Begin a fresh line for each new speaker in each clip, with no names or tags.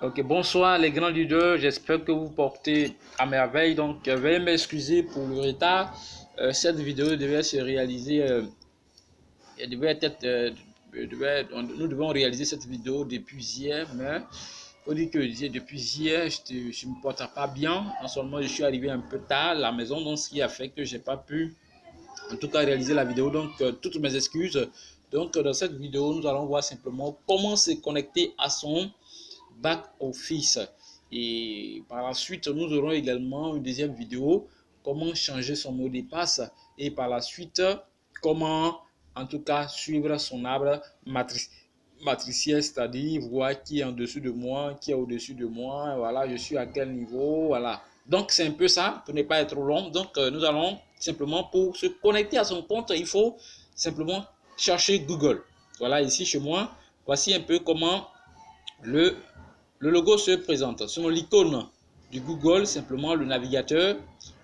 Ok, bonsoir les grands leaders, j'espère que vous portez à merveille. Donc, veuillez m'excuser pour le retard. Cette vidéo devait se réaliser, elle devait être, nous devons réaliser cette vidéo depuis hier, mais faut dire que depuis hier, je ne me porte pas bien. En ce moment, je suis arrivé un peu tard à la maison, donc ce qui a fait que j'ai pas pu, en tout cas, réaliser la vidéo. Donc, toutes mes excuses. Donc, dans cette vidéo, nous allons voir simplement comment se connecter à son back office. Et par la suite, nous aurons également une deuxième vidéo, comment changer son mot de passe. Et par la suite, comment, en tout cas, suivre son arbre matriciel, c'est-à-dire voir qui est en dessous de moi, qui est au-dessus de moi, voilà, je suis à quel niveau, voilà. Donc, c'est un peu ça, pour ne pas être trop long. Donc, nous allons simplement, pour se connecter à son compte, il faut simplement chercher Google. Voilà, ici chez moi, voici un peu comment le logo se présente. Sur l'icône du Google, simplement le navigateur.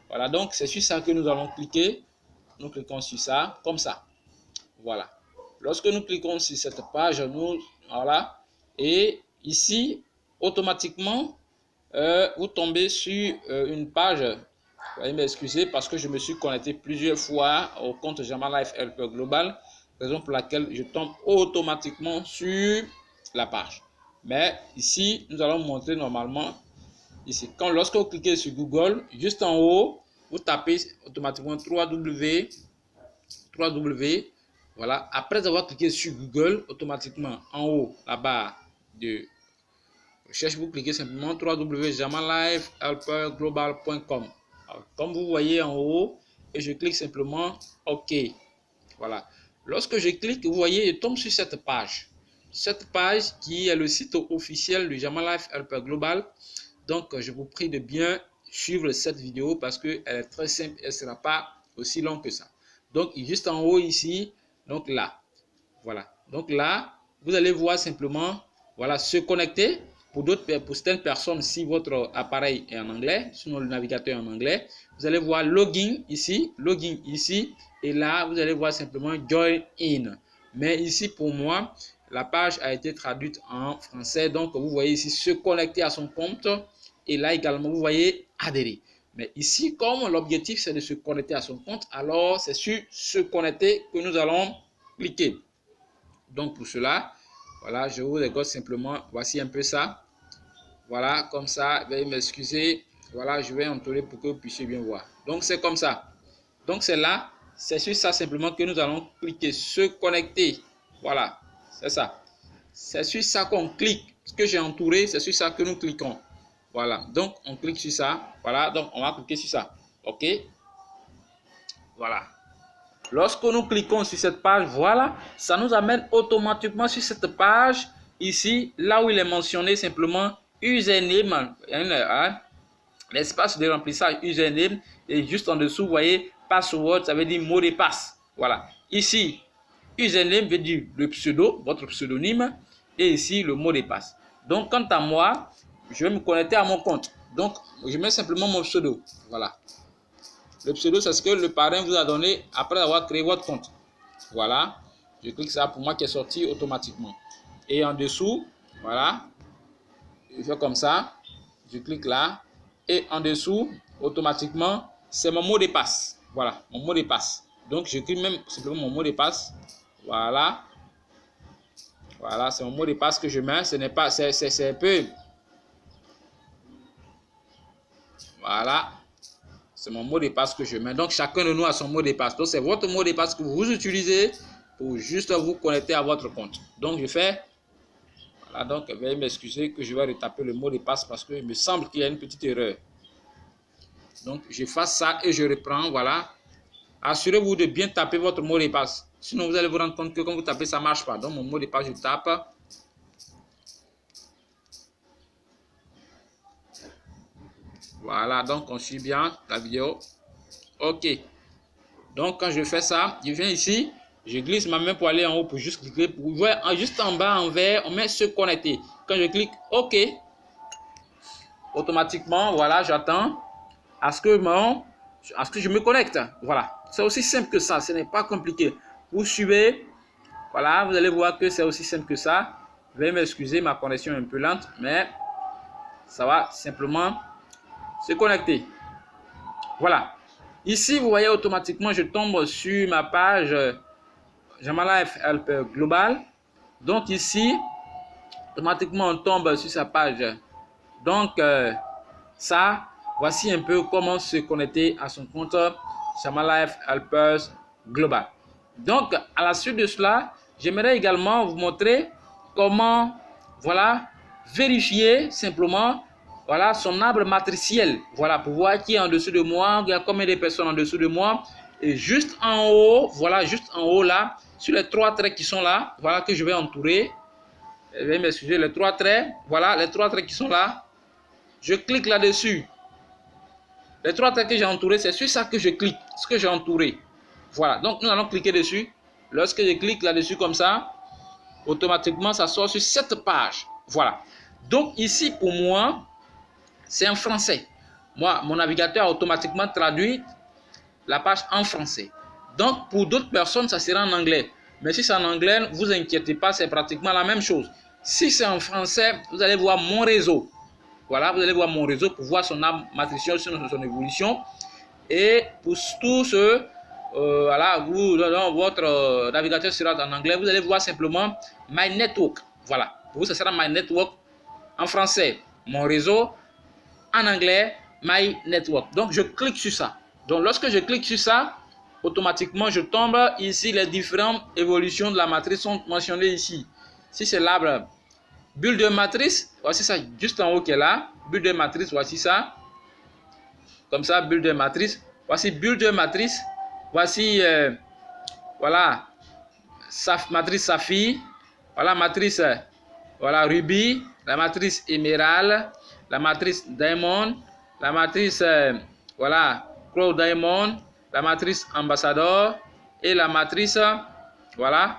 Voilà, donc c'est sur ça que nous allons cliquer. Nous cliquons sur ça, comme ça. Voilà. Lorsque nous cliquons sur cette page, voilà. Et ici, automatiquement, vous tombez sur une page. Veuillez m'excuser parce que je me suis connecté plusieurs fois au compte Jama Life Helper Global, raison pour laquelle je tombe automatiquement sur la page. Mais ici, nous allons montrer normalement, ici, lorsque vous cliquez sur Google, juste en haut, vous tapez automatiquement 3W, voilà. Après avoir cliqué sur Google, automatiquement en haut, la barre de recherche, vous cliquez simplement www.jamalifehelperglobal.com. Comme vous voyez en haut, et je clique simplement OK. Voilà. Lorsque je clique, vous voyez, je tombe sur cette page. Cette page qui est le site officiel du Jama Life Helper Global. Donc, je vous prie de bien suivre cette vidéo parce qu'elle est très simple. Elle ne sera pas aussi longue que ça. Donc, juste en haut ici, donc là. Voilà. Donc là, vous allez voir simplement, voilà, se connecter. Pour certaines personnes, si votre appareil est en anglais, sinon le navigateur est en anglais, vous allez voir login ici, et là, vous allez voir simplement join in. Mais ici, pour moi, la page a été traduite en français. Donc, vous voyez ici, se connecter à son compte. Et là également, vous voyez adhérer. Mais ici, comme l'objectif, c'est de se connecter à son compte, alors c'est sur se connecter que nous allons cliquer. Donc pour cela, voilà, je vous regarde simplement, voici un peu ça. Voilà, comme ça, veuillez m'excuser. Voilà, je vais entourer pour que vous puissiez bien voir. Donc c'est comme ça. Donc c'est là, c'est sur ça simplement que nous allons cliquer, se connecter. Voilà, c'est ça. C'est sur ça qu'on clique. Ce que j'ai entouré, c'est sur ça que nous cliquons. Voilà, donc on clique sur ça. Voilà, donc on va cliquer sur ça. OK? Voilà. Lorsque nous cliquons sur cette page, voilà, ça nous amène automatiquement sur cette page, ici, là où il est mentionné simplement username, l'espace de remplissage username, et juste en dessous, vous voyez, password, ça veut dire mot de passe. Voilà. Ici, username veut dire le pseudo, votre pseudonyme, et ici, le mot de passe. Donc, quant à moi, je vais me connecter à mon compte. Donc, je mets simplement mon pseudo. Voilà. Le pseudo, c'est ce que le parrain vous a donné après avoir créé votre compte. Voilà. Je clique ça pour moi qui est sorti automatiquement. Et en dessous, voilà. Je fais comme ça. Je clique là. Et en dessous, automatiquement, c'est mon mot de passe. Voilà, mon mot de passe. Donc, j'écris même simplement mon mot de passe. Voilà. Voilà, c'est mon mot de passe que je mets. Ce n'est pas, c'est un peu. Voilà. C'est mon mot de passe que je mets. Donc, chacun de nous a son mot de passe. Donc, c'est votre mot de passe que vous utilisez pour juste vous connecter à votre compte. Donc, je fais. Voilà, donc, veuillez m'excuser que je vais retaper le mot de passe parce qu'il me semble qu'il y a une petite erreur. Donc, je fais ça et je reprends. Voilà. Assurez-vous de bien taper votre mot de passe. Sinon, vous allez vous rendre compte que quand vous tapez, ça ne marche pas. Donc, mon mot de passe, je tape. Voilà, donc on suit bien la vidéo. OK. Donc, quand je fais ça, je viens ici, je glisse ma main pour aller en haut pour juste cliquer. Pour voir juste en bas en vert, on met se connecter. Quand je clique OK, automatiquement, voilà, j'attends à ce que je me connecte. Voilà. C'est aussi simple que ça. Ce n'est pas compliqué. Vous suivez. Voilà, vous allez voir que c'est aussi simple que ça. Veuillez m'excuser, ma connexion est un peu lente, mais ça va simplement se connecter. Voilà. Ici, vous voyez automatiquement, je tombe sur ma page Jamalife Helper Global. Donc ici, automatiquement, on tombe sur sa page. Donc, ça, voici un peu comment se connecter à son compte Jamalife Helpers Global. Donc, à la suite de cela, j'aimerais également vous montrer comment, voilà, vérifier simplement, voilà, son arbre matriciel. Voilà, pour voir qui est en dessous de moi, il y a combien de personnes en dessous de moi. Et juste en haut, voilà, juste en haut là, sur les 3 traits qui sont là, voilà, que je vais entourer. Je vais m'excuser, les 3 traits, voilà, les 3 traits qui sont là. Je clique là-dessus. Les 3 traits que j'ai entourés, c'est sur ça que je clique, ce que j'ai entouré. Voilà, donc nous allons cliquer dessus. Lorsque je clique là-dessus comme ça, automatiquement, ça sort sur cette page. Voilà. Donc ici, pour moi, c'est en français. Moi, mon navigateur a automatiquement traduit la page en français. Donc, pour d'autres personnes, ça sera en anglais. Mais si c'est en anglais, ne vous inquiétez pas, c'est pratiquement la même chose. Si c'est en français, vous allez voir mon réseau. Voilà, vous allez voir mon réseau pour voir son arbre matriciel, son évolution. Et pour tous ceux, voilà, votre navigateur sera en anglais, vous allez voir simplement My Network. Voilà, pour vous, ce sera My Network en français. Mon réseau, en anglais, My Network. Donc, je clique sur ça. Donc, lorsque je clique sur ça, automatiquement, je tombe ici. Les différentes évolutions de la matrice sont mentionnées ici. Si c'est l'arbre bulle de matrice, voici ça, juste en haut qui est là. Bulle de matrice, voici ça. Comme ça, bulle de matrice. Voici bulle de matrice. Voici, voilà, matrice Saphir. Voilà, matrice, voilà, Ruby. La matrice Émeraude. La matrice Diamond. La matrice, voilà, Crow Diamond. La matrice Ambassador. Et la matrice, voilà,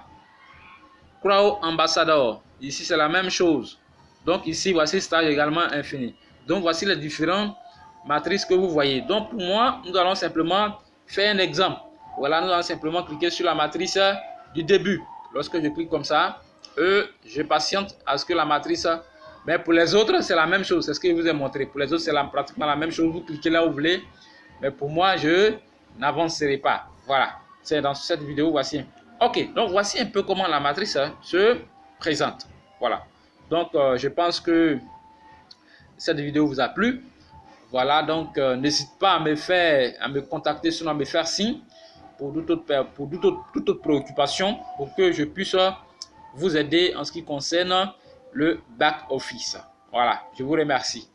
Crow Ambassador. Ici, c'est la même chose. Donc, ici, voici stage également infini. Donc, voici les différentes matrices que vous voyez. Donc, pour moi, nous allons simplement faire un exemple. Voilà, nous allons simplement cliquer sur la matrice du début. Lorsque je clique comme ça, je patiente à ce que la matrice... Mais pour les autres, c'est la même chose. C'est ce que je vous ai montré. Pour les autres, c'est pratiquement la même chose. Vous cliquez là où vous voulez. Mais pour moi, je n'avancerai pas. Voilà. C'est dans cette vidéo, voici. Ok, donc voici un peu comment la matrice se présente. Voilà. Donc, je pense que cette vidéo vous a plu. Voilà, donc n'hésite pas à me contacter, sinon à me faire signe pour toute autre préoccupation, pour que je puisse vous aider en ce qui concerne le back office. Voilà, je vous remercie.